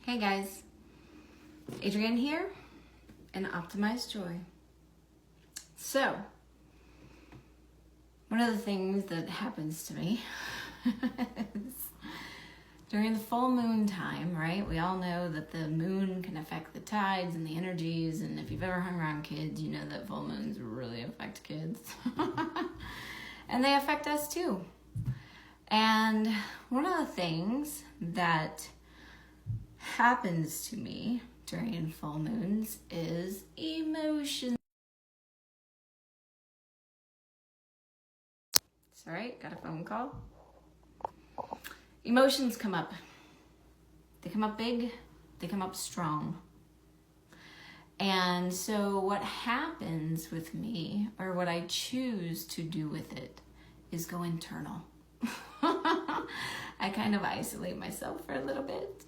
Hey guys, Adrienne here and Optimized Joy. So, one of the things that happens to me is during the full moon time, right? We all know that the moon can affect the tides and the energies, and if you've ever hung around kids, you know that full moons really affect kids. And they affect us too. And one of the things that happens to me during full moons is emotions. Sorry, got a phone call. Emotions come up. They come up big, they come up strong. And so what happens with me, or what I choose to do with it, is go internal. I kind of isolate myself for a little bit.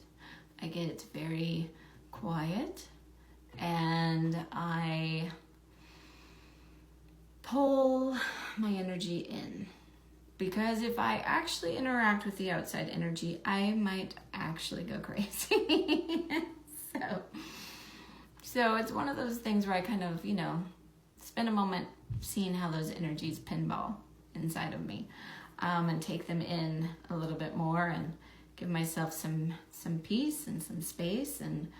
I get very quiet and I pull my energy in. Because if I actually interact with the outside energy, I might actually go crazy. So it's one of those things where I kind of, spend a moment seeing how those energies pinball inside of me, and take them in a little bit more and give myself some peace and some space and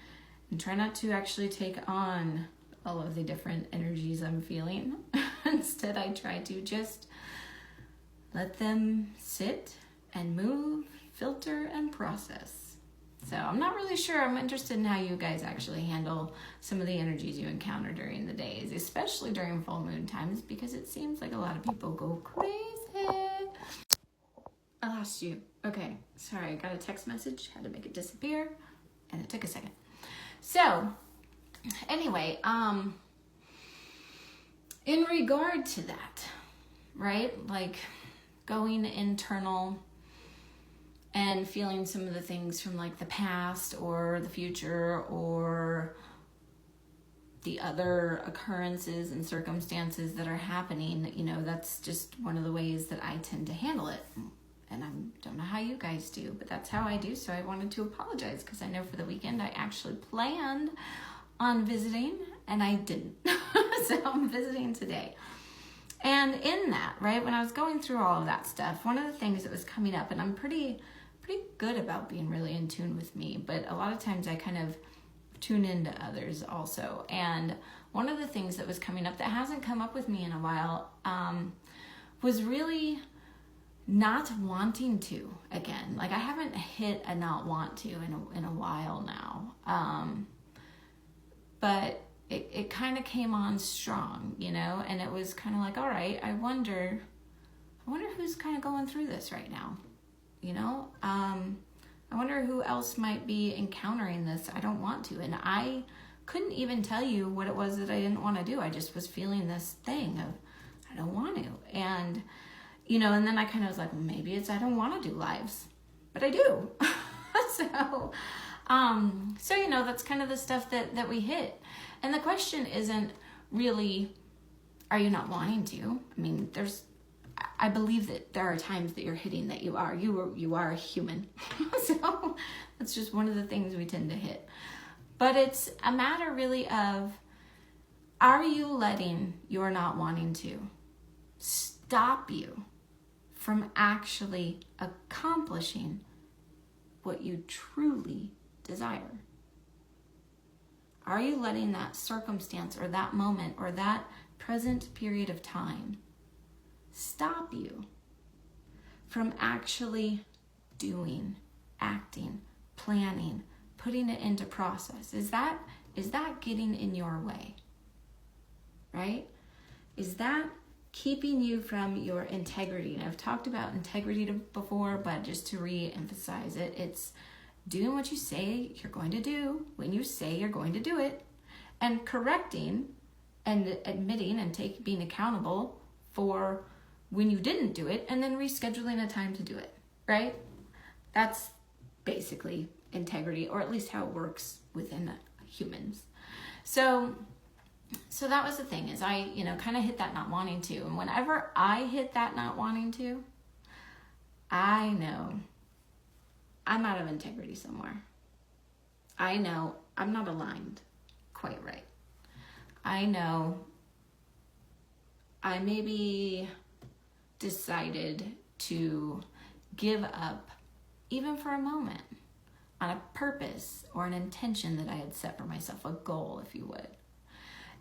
try not to actually take on all of the different energies I'm feeling. Instead, I try to just let them sit and move, filter, and process. So I'm not really sure. I'm interested in how you guys actually handle some of the energies you encounter during the days, especially during full moon times, because it seems like a lot of people go crazy. I lost you. Okay, sorry, I got a text message, had to make it disappear, and it took a second. So, anyway, in regard to that, right, like going internal and feeling some of the things from like the past or the future or the other occurrences and circumstances that are happening, that's just one of the ways that I tend to handle it. And I don't know how you guys do, but that's how I do. So I wanted to apologize because I know for the weekend I actually planned on visiting and I didn't. So I'm visiting today. And in that, right, when I was going through all of that stuff, one of the things that was coming up, and I'm pretty good about being really in tune with me, but a lot of times I kind of tune into others also. And one of the things that was coming up that hasn't come up with me in a while was really not wanting to again. Like I haven't hit a not want to in a while now. But it kind of came on strong, and it was kind of like, all right, I wonder who's kind of going through this right now, I wonder who else might be encountering this. I don't want to. And I couldn't even tell you what it was that I didn't want to do. I just was feeling this thing of, I don't want to. And, and then I kind of was like, maybe it's I don't want to do lives, but I do. So that's kind of the stuff that we hit. And the question isn't really, are you not wanting to? I mean, I believe that there are times that you're hitting that you are a human. So that's just one of the things we tend to hit. But it's a matter really of, are you letting your not wanting to stop you from actually accomplishing what you truly desire? Are you letting that circumstance or that moment or that present period of time stop you from actually doing, acting, planning, putting it into process? Is that getting in your way? Right? Is that keeping you from your integrity? And I've talked about integrity before, but just to re-emphasize it, it's doing what you say you're going to do when you say you're going to do it, and correcting and admitting and being accountable for when you didn't do it, and then rescheduling a time to do it, right? That's basically integrity, or at least how it works within humans. So that was the thing, is I, kind of hit that not wanting to. And whenever I hit that not wanting to, I know I'm out of integrity somewhere. I know I'm not aligned quite right. I know I maybe decided to give up, even for a moment, on a purpose or an intention that I had set for myself, a goal, if you would.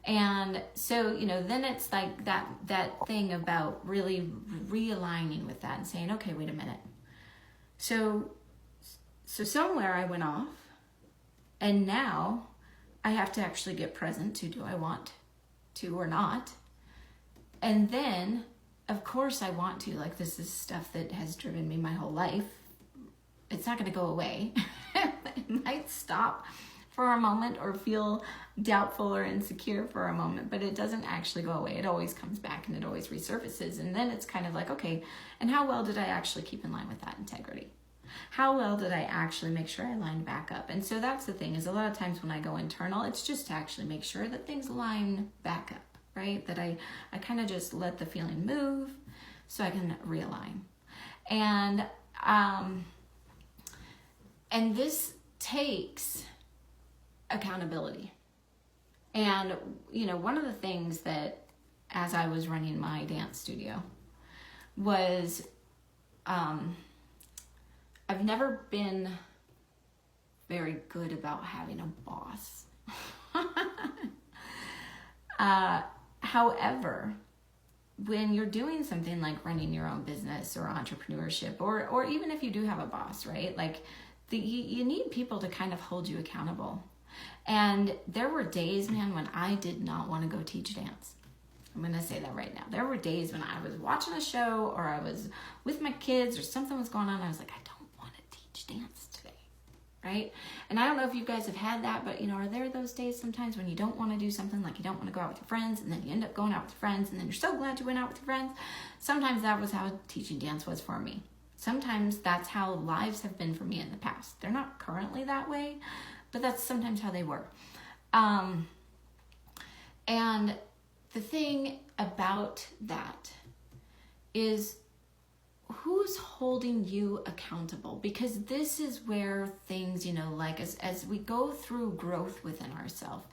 And so, then it's like that thing about really realigning with that and saying, okay, wait a minute. So somewhere I went off, and now I have to actually get present to, do I want to or not? And then, of course I want to, like, this is stuff that has driven me my whole life. It's not going to go away. It might stop for a moment or feel doubtful or insecure for a moment, but it doesn't actually go away. It always comes back and it always resurfaces. And then it's kind of like, okay, and how well did I actually keep in line with that integrity? How well did I actually make sure I lined back up? And so that's the thing, is a lot of times when I go internal, it's just to actually make sure that things line back up, right? That I kind of just let the feeling move so I can realign. And this takes accountability. And, one of the things that, as I was running my dance studio, was I've never been very good about having a boss. However, when you're doing something like running your own business or entrepreneurship, or even if you do have a boss, right? Like, you need people to kind of hold you accountable. And there were days, man, when I did not want to go teach dance. I'm going to say that right now. There were days when I was watching a show or I was with my kids or something was going on. I was like, I don't want to teach dance today, right? And I don't know if you guys have had that, but, are there those days sometimes when you don't want to do something, like you don't want to go out with your friends, and then you end up going out with your friends, and then you're so glad you went out with your friends? Sometimes that was how teaching dance was for me. Sometimes that's how lives have been for me in the past. They're not currently that way, but that's sometimes how they were. And the thing about that is, who's holding you accountable? Because this is where things, like as we go through growth within ourselves,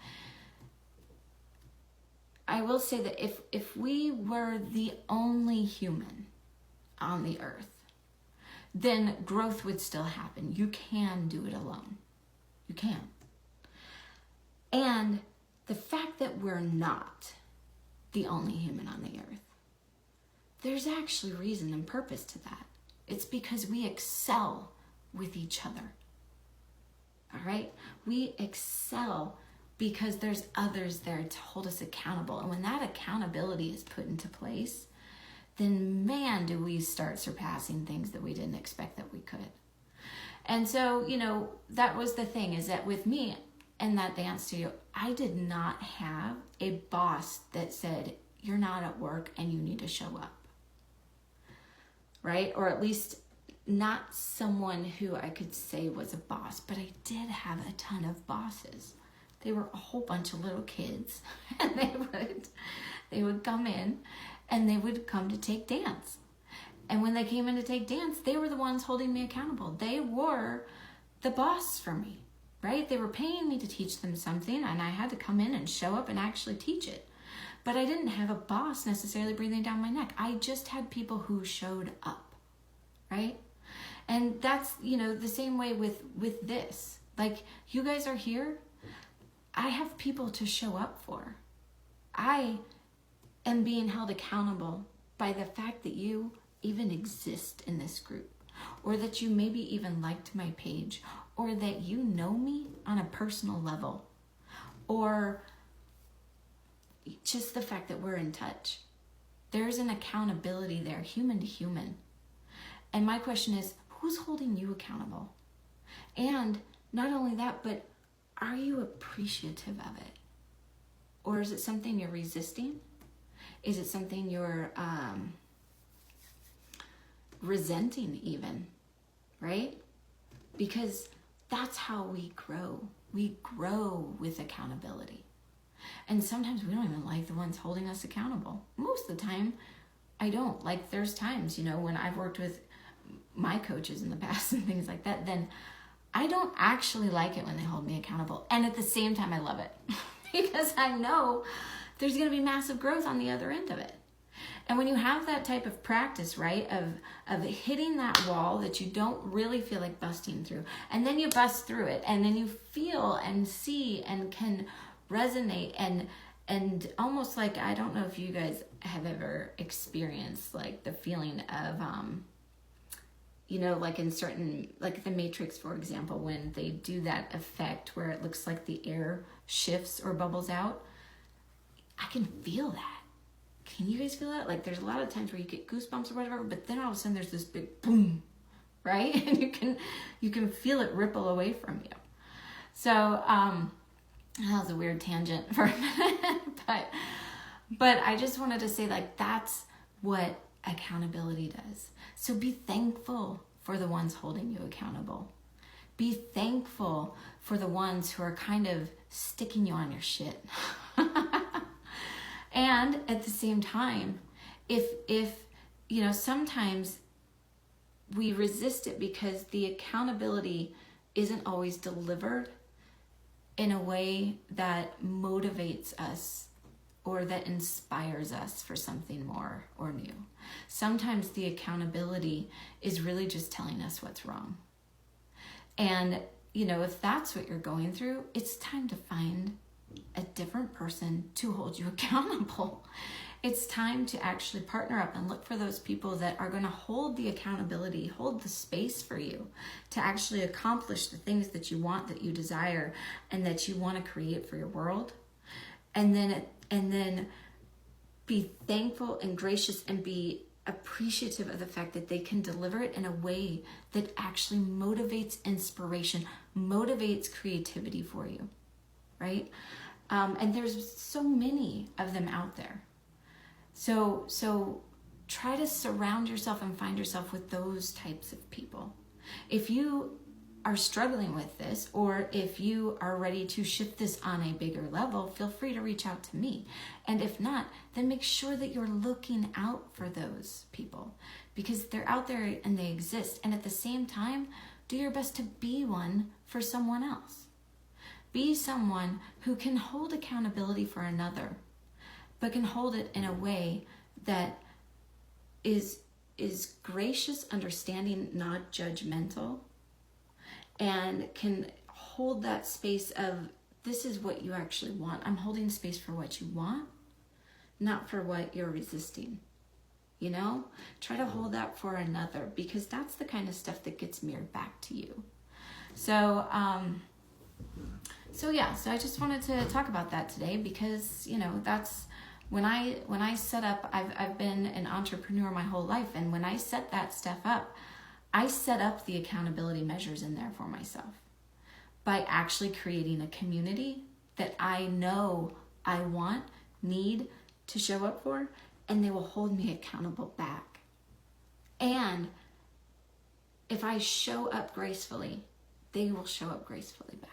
I will say that if we were the only human on the earth, then growth would still happen. You can do it alone. You can. And the fact that we're not the only human on the earth, there's actually reason and purpose to that. It's because we excel with each other. All right? We excel because there's others there to hold us accountable. And when that accountability is put into place, then man, do we start surpassing things that we didn't expect that we could. And so, that was the thing, is that with me and that dance studio, I did not have a boss that said, you're not at work and you need to show up. Right? Or at least not someone who I could say was a boss, but I did have a ton of bosses. They were a whole bunch of little kids, and they would come in and they would come to take dance. And when they came in to take dance, they were the ones holding me accountable. They were the boss for me, right? They were paying me to teach them something, and I had to come in and show up and actually teach it. But I didn't have a boss necessarily breathing down my neck. I just had people who showed up, right? And that's, the same way with this. Like, you guys are here. I have people to show up for. I am being held accountable by the fact that you even exist in this group, or that you maybe even liked my page, or that you know me on a personal level, or just the fact that we're in touch. There's an accountability there, human to human. And my question is, who's holding you accountable? And not only that, but are you appreciative of it? Or is it something you're resisting? Is it something you're resenting even, right? Because that's how we grow. We grow with accountability. And sometimes we don't even like the ones holding us accountable. Most of the time, I don't. Like, there's times, when I've worked with my coaches in the past and things like that, then I don't actually like it when they hold me accountable. And at the same time, I love it because I know there's going to be massive growth on the other end of it. And when you have that type of practice, right, of hitting that wall that you don't really feel like busting through, and then you bust through it, and then you feel and see and can resonate and almost like, I don't know if you guys have ever experienced like the feeling of, you know, like in certain, like the Matrix, for example, when they do that effect where it looks like the air shifts or bubbles out, I can feel that. Can you guys feel that? Like there's a lot of times where you get goosebumps or whatever, but then all of a sudden there's this big boom, right? And you can feel it ripple away from you. So that was a weird tangent for a minute, but I just wanted to say, like, that's what accountability does. So be thankful for the ones holding you accountable. Be thankful for the ones who are kind of sticking you on your shit. And at the same time, if you know, sometimes we resist it because the accountability isn't always delivered in a way that motivates us or that inspires us for something more or new. Sometimes the accountability is really just telling us what's wrong. And, you know, if that's what you're going through, it's time to find a different person to hold you accountable. It's time to actually partner up and look for those people that are going to hold the accountability, hold the space for you to actually accomplish the things that you want, that you desire, and that you want to create for your world. And then be thankful and gracious and be appreciative of the fact that they can deliver it in a way that actually motivates inspiration, motivates creativity for you, right? And there's so many of them out there. So try to surround yourself and find yourself with those types of people. If you are struggling with this, or if you are ready to shift this on a bigger level, feel free to reach out to me. And if not, then make sure that you're looking out for those people, because they're out there and they exist. And at the same time, do your best to be one for someone else. Be someone who can hold accountability for another, but can hold it in a way that is gracious, understanding, not judgmental, and can hold that space of, this is what you actually want. I'm holding space for what you want, not for what you're resisting. You know, try to hold that for another, because that's the kind of stuff that gets mirrored back to you. So I just wanted to talk about that today, because, you know, that's when I set up, I've been an entrepreneur my whole life. And when I set that stuff up, I set up the accountability measures in there for myself by actually creating a community that I know I want, need to show up for, and they will hold me accountable back. And if I show up gracefully, they will show up gracefully back.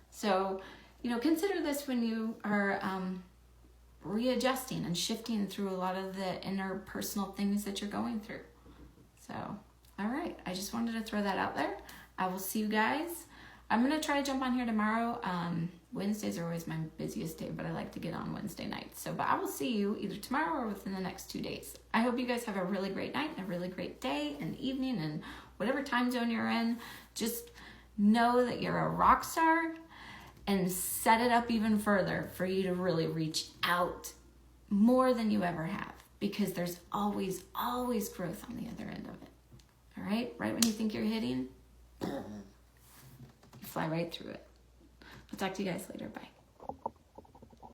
So, you know, consider this when you are readjusting and shifting through a lot of the interpersonal things that you're going through. So, all right, I just wanted to throw that out there. I will see you guys. I'm going to try to jump on here tomorrow. Wednesdays are always my busiest day, but I like to get on Wednesday nights. But I will see you either tomorrow or within the next 2 days. I hope you guys have a really great night, a really great day and evening, and whatever time zone you're in. Just know that you're a rock star, and set it up even further for you to really reach out more than you ever have, because there's always growth on the other end of it. All right? Right when you think you're hitting, you fly right through it. I'll talk to you guys later. Bye.